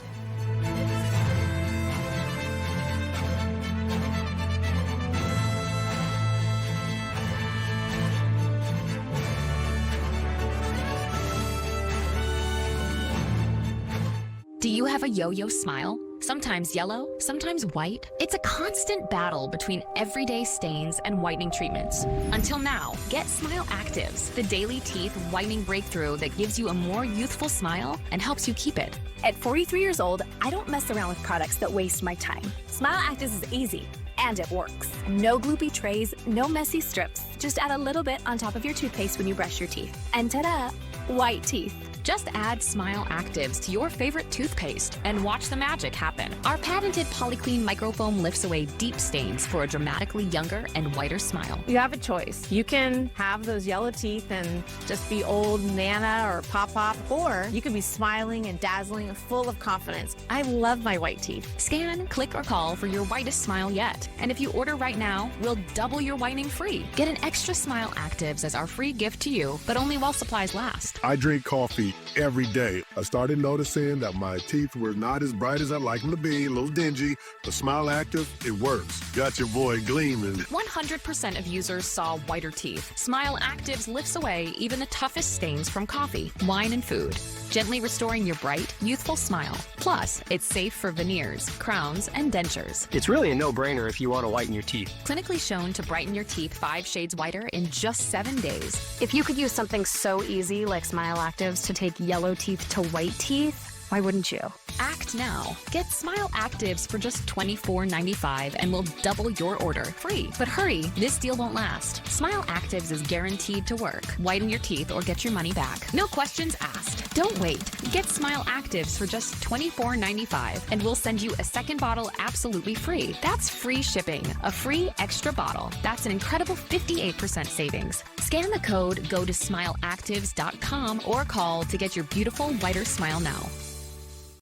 [SPEAKER 11] Do you have a yo-yo smile? Sometimes yellow, sometimes white. It's a constant battle between everyday stains and whitening treatments. Until now, get Smile Actives, the daily teeth whitening breakthrough that gives you a more youthful smile and helps you keep it.
[SPEAKER 12] At 43 years old, I don't mess around with products that waste my time. Smile Actives is easy, and it works. No gloopy trays, no messy strips. Just add a little bit on top of your toothpaste when you brush your teeth. And ta-da, white teeth.
[SPEAKER 11] Just add Smile Actives to your favorite toothpaste and watch the magic happen. Our patented Polyclean microfoam lifts away deep stains for a dramatically younger and whiter smile.
[SPEAKER 13] You have a choice. You can have those yellow teeth and just be old Nana or Pop-Pop, or you can be smiling and dazzling and full of confidence. I love my white teeth.
[SPEAKER 11] Scan, click, or call for your whitest smile yet. And if you order right now, we'll double your whitening free. Get an extra Smile Actives as our free gift to you, but only while supplies last.
[SPEAKER 14] I drink coffee every day. I started noticing that my teeth were not as bright as I like them to be, a little dingy. The Smile Active, it works. Got your boy gleaming.
[SPEAKER 11] 100% of users saw whiter teeth. Smile Actives lifts away even the toughest stains from coffee, wine, and food, gently restoring your bright, youthful smile. Plus, it's safe for veneers, crowns, and dentures.
[SPEAKER 15] It's really a no-brainer if you want to whiten your teeth.
[SPEAKER 11] Clinically shown to brighten your teeth 5 shades whiter in just 7 days.
[SPEAKER 12] If you could use something so easy like Smile Actives to take yellow teeth to white teeth, why wouldn't you?
[SPEAKER 11] Act now. Get Smile Actives for just $24.95 and we'll double your order free. But hurry, this deal won't last. Smile Actives is guaranteed to work. Whiten your teeth or get your money back. No questions asked. Don't wait. Get Smile Actives for just $24.95 and we'll send you a second bottle absolutely free. That's free shipping. A free extra bottle. That's an incredible 58% savings. Scan the code, go to smileactives.com or call to get your beautiful whiter smile now.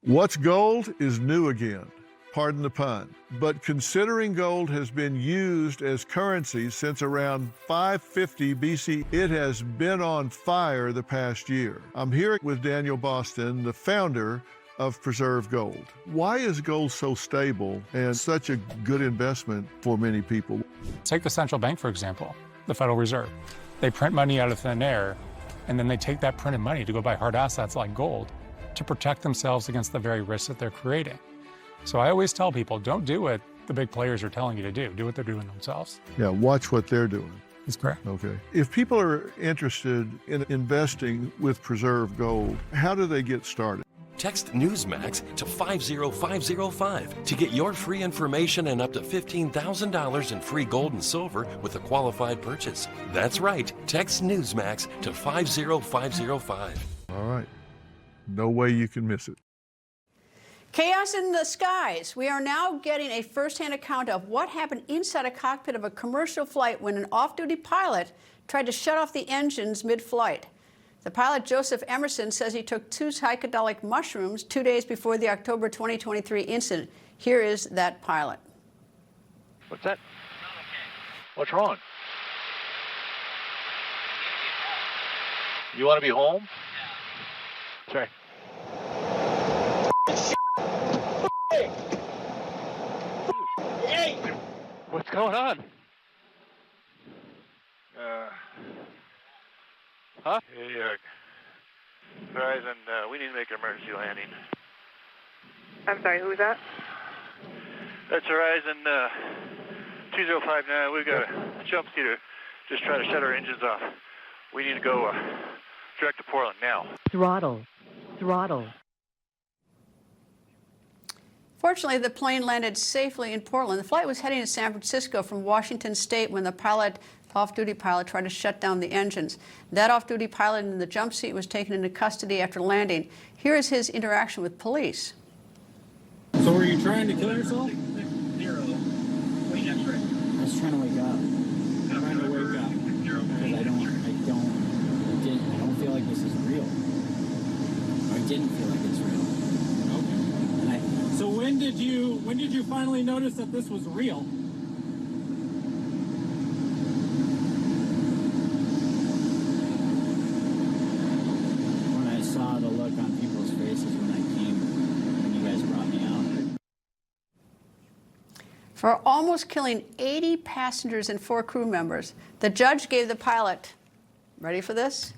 [SPEAKER 16] What's gold is new again, pardon the pun. But considering gold has been used as currency since around 550 BC, it has been on fire the past year. I'm here with Daniel Boston, the founder of Preserve Gold. Why is gold so stable and such a good investment for many people?
[SPEAKER 17] Take the central bank, for example, the Federal Reserve. They print money out of thin air, and then they take that printed money to go buy hard assets like gold to protect themselves against the very risks that they're creating. So I always tell people, don't do what the big players are telling you to do. Do what they're doing themselves.
[SPEAKER 16] Yeah, watch what they're doing.
[SPEAKER 17] That's correct.
[SPEAKER 16] Okay. If people are interested in investing with Preserve Gold, how do they get started?
[SPEAKER 19] Text Newsmax to 50505 to get your free information and up to $15,000 in free gold and silver with a qualified purchase. That's right. Text Newsmax to 50505.
[SPEAKER 16] All right. No way you can miss it.
[SPEAKER 1] Chaos in the skies. We are now getting a first-hand account of what happened inside a cockpit of a commercial flight when an off-duty pilot tried to shut off the engines mid-flight. The pilot, Joseph Emerson, says he took 2 psychedelic mushrooms 2 days before the October 2023 incident. Here is that pilot.
[SPEAKER 2] What's that? What's wrong? You want to be home? Sorry. Hey! What's going on? Huh?
[SPEAKER 3] Hey, Verizon, we need to make an emergency landing.
[SPEAKER 4] I'm sorry, who was that?
[SPEAKER 3] That's Verizon 2059. We've got a jump seater. Just try to shut our engines off. We need to go direct to Portland now.
[SPEAKER 5] Throttle.
[SPEAKER 1] Fortunately, the plane landed safely in Portland. The flight was heading to San Francisco from Washington State when the off-duty pilot tried to shut down the engines. That off-duty pilot in the jump seat was taken into custody after landing. Here is his interaction with police.
[SPEAKER 8] So were you trying to kill yourself?
[SPEAKER 4] Zero.
[SPEAKER 8] I was trying to wake up. Trying to wake up. Because I don't feel like this is real. I didn't feel like it's real. Okay. So when did you finally notice that this was real? When I saw the look on people's faces when you guys brought me out.
[SPEAKER 1] For almost killing 80 passengers and 4 crew members, the judge gave the pilot, ready for this,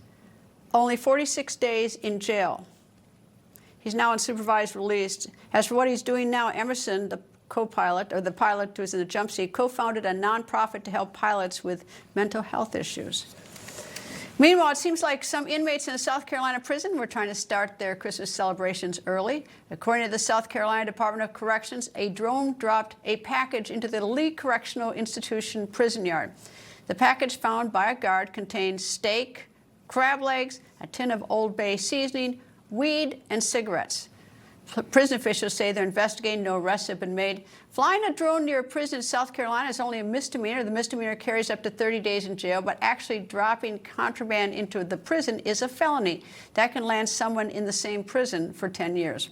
[SPEAKER 1] only 46 days in jail. He's now on supervised release. As for what he's doing now, Emerson, the co-pilot, or the pilot who was in the jump seat, co-founded a nonprofit to help pilots with mental health issues. Meanwhile, it seems like some inmates in a South Carolina prison were trying to start their Christmas celebrations early. According to the South Carolina Department of Corrections, a drone dropped a package into the Lee Correctional Institution prison yard. The package found by a guard contained steak, crab legs, a tin of Old Bay seasoning, weed, and cigarettes. Prison officials say they're investigating. No arrests have been made. Flying a drone near a prison in South Carolina is only a misdemeanor. The misdemeanor carries up to 30 days in jail, but actually dropping contraband into the prison is a felony. That can land someone in the same prison for 10 years.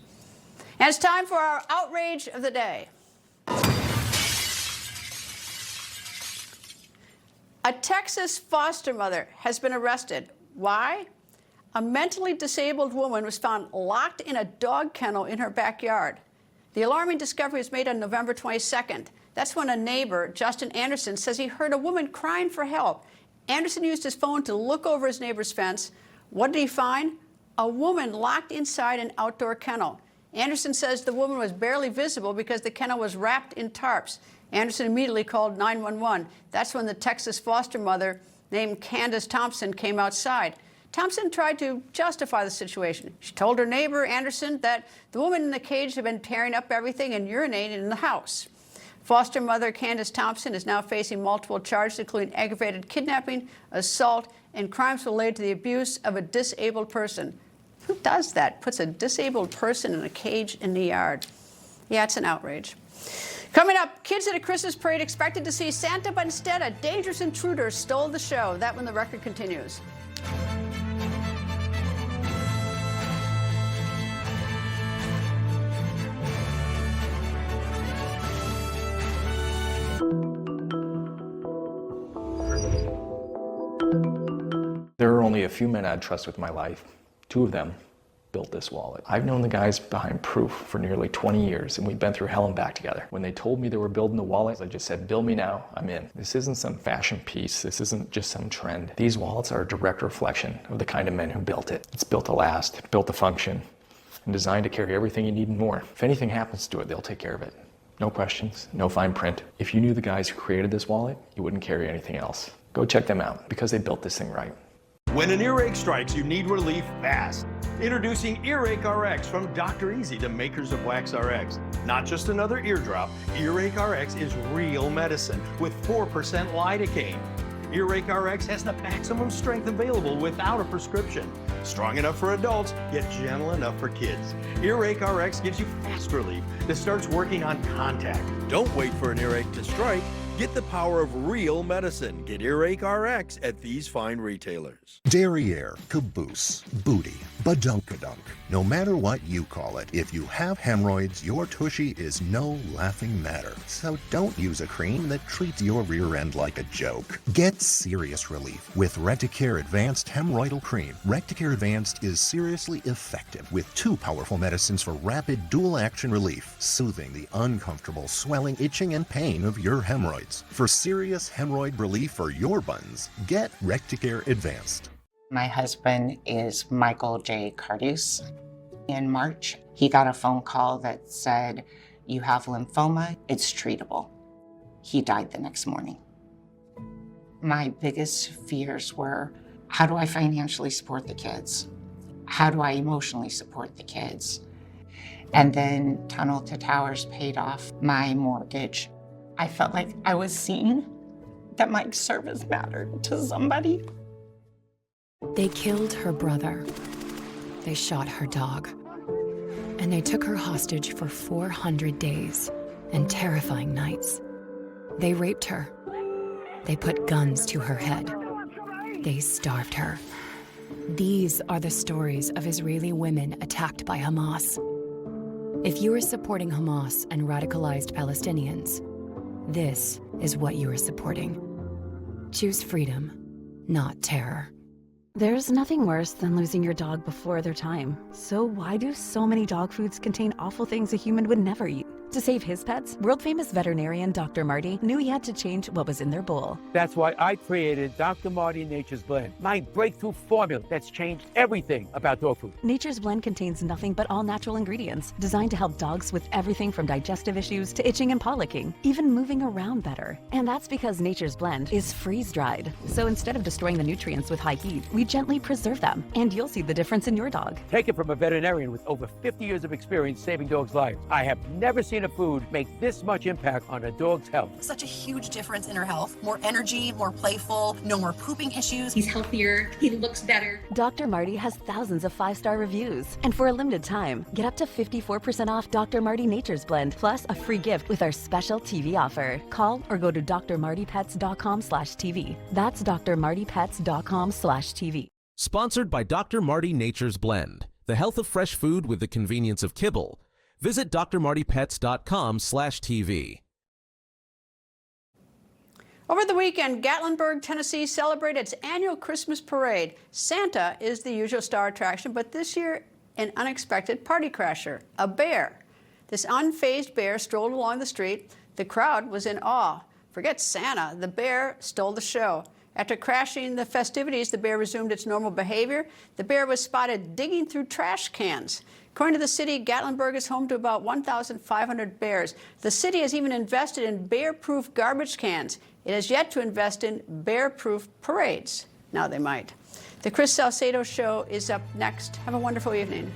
[SPEAKER 1] And it's time for our outrage of the day. A Texas foster mother has been arrested. Why? A mentally disabled woman was found locked in a dog kennel in her backyard. The alarming discovery was made on November 22nd. That's when a neighbor, Justin Anderson, says he heard a woman crying for help. Anderson used his phone to look over his neighbor's fence. What did he find? A woman locked inside an outdoor kennel. Anderson says the woman was barely visible because the kennel was wrapped in tarps. Anderson immediately called 911. That's when the Texas foster mother named Candace Thompson came outside. Thompson tried to justify the situation. She told her neighbor, Anderson, that the woman in the cage had been tearing up everything and urinating in the house. Foster mother Candace Thompson is now facing multiple charges, including aggravated kidnapping, assault, and crimes related to the abuse of a disabled person. Who does that? Puts a disabled person in a cage in the yard. Yeah, it's an outrage. Coming up, kids at a Christmas parade expected to see Santa, but instead a dangerous intruder stole the show. That when the record continues.
[SPEAKER 29] There are only a few men I'd trust with my life. 2 of them built this wallet. I've known the guys behind Proof for nearly 20 years, and we've been through hell and back together. When they told me they were building the wallet, I just said, bill me now, I'm in. This isn't some fashion piece. This isn't just some trend. These wallets are a direct reflection of the kind of men who built it. It's built to last, built to function, and designed to carry everything you need and more. If anything happens to it, they'll take care of it. No questions, no fine print. If you knew the guys who created this wallet, you wouldn't carry anything else. Go check them out, because they built this thing right.
[SPEAKER 9] When an earache strikes, you need relief fast. Introducing Earache RX from Dr. Easy, the makers of Wax RX. Not just another eardrop, Earache RX is real medicine with 4% lidocaine. Earache RX has the maximum strength available without a prescription. Strong enough for adults, yet gentle enough for kids. Earache RX gives you fast relief that starts working on contact. Don't wait for an earache to strike. Get the power of real medicine. Get Earache RX at these fine retailers.
[SPEAKER 5] Derriere, caboose, booty, badunkadunk. No matter what you call it, if you have hemorrhoids, your tushy is no laughing matter. So don't use a cream that treats your rear end like a joke. Get serious relief with Recticare Advanced Hemorrhoidal Cream. Recticare Advanced is seriously effective with 2 powerful medicines for rapid dual-action relief, soothing the uncomfortable swelling, itching, and pain of your hemorrhoids. For serious hemorrhoid relief for your buns, get Recticare Advanced.
[SPEAKER 20] My husband is Michael J. Cardus. In March, he got a phone call that said, "You have lymphoma, it's treatable." He died the next morning. My biggest fears were, how do I financially support the kids? How do I emotionally support the kids? And then Tunnel to Towers paid off my mortgage. I felt like I was seen, that my service mattered to somebody.
[SPEAKER 21] They killed her brother. They shot her dog. And they took her hostage for 400 days and terrifying nights. They raped her. They put guns to her head. They starved her. These are the stories of Israeli women attacked by Hamas. If you are supporting Hamas and radicalized Palestinians, this is what you are supporting. Choose freedom, not terror.
[SPEAKER 22] There's nothing worse than losing your dog before their time. So why do so many dog foods contain awful things a human would never eat? To save his pets, world-famous veterinarian Dr. Marty knew he had to change what was in their bowl.
[SPEAKER 23] That's why I created Dr. Marty Nature's Blend, my breakthrough formula that's changed everything about dog food.
[SPEAKER 22] Nature's Blend contains nothing but all-natural ingredients, designed to help dogs with everything from digestive issues to itching and paw licking, even moving around better. And that's because Nature's Blend is freeze-dried. So instead of destroying the nutrients with high heat, we gently preserve them, and you'll see the difference in your dog.
[SPEAKER 23] Take it from a veterinarian with over 50 years of experience saving dogs' lives. I have never seen a food make this much impact on a dog's health.
[SPEAKER 24] Such a huge difference in her health. More energy, more playful, no more pooping issues.
[SPEAKER 22] He's healthier, he looks better. Dr. Marty has thousands of 5-star reviews. And for a limited time, get up to 54% off Dr. Marty Nature's Blend, plus a free gift with our special TV offer. Call or go to drmartypets.com/TV. That's drmartypets.com/TV.
[SPEAKER 25] Sponsored by Dr. Marty Nature's Blend, the health of fresh food with the convenience of kibble. Visit drmartypets.com/TV.
[SPEAKER 1] Over the weekend, Gatlinburg, Tennessee celebrated its annual Christmas parade. Santa is the usual star attraction, but this year, an unexpected party crasher, a bear. This unfazed bear strolled along the street. The crowd was in awe. Forget Santa, the bear stole the show. After crashing the festivities, the bear resumed its normal behavior. The bear was spotted digging through trash cans. According to the city, Gatlinburg is home to about 1,500 bears. The city has even invested in bear-proof garbage cans. It has yet to invest in bear-proof parades. Now they might. The Chris Salcedo Show is up next. Have a wonderful evening.